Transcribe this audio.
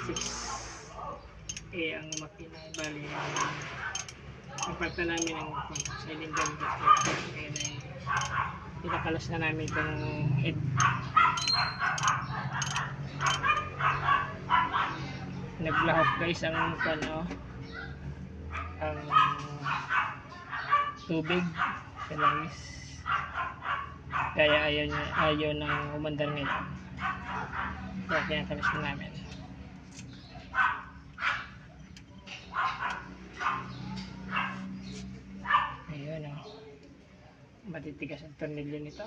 6A ang makina. Bali, nagpagta namin ang cylinder gasket. Kaya na pinakalas na namin itong head. Naglahok guys ang ang tubig sa langis. Kaya ayaw nang umandar ngayon. Kaya pinakalas na namin. Ayun o. Matitigas ang tornilyo nito.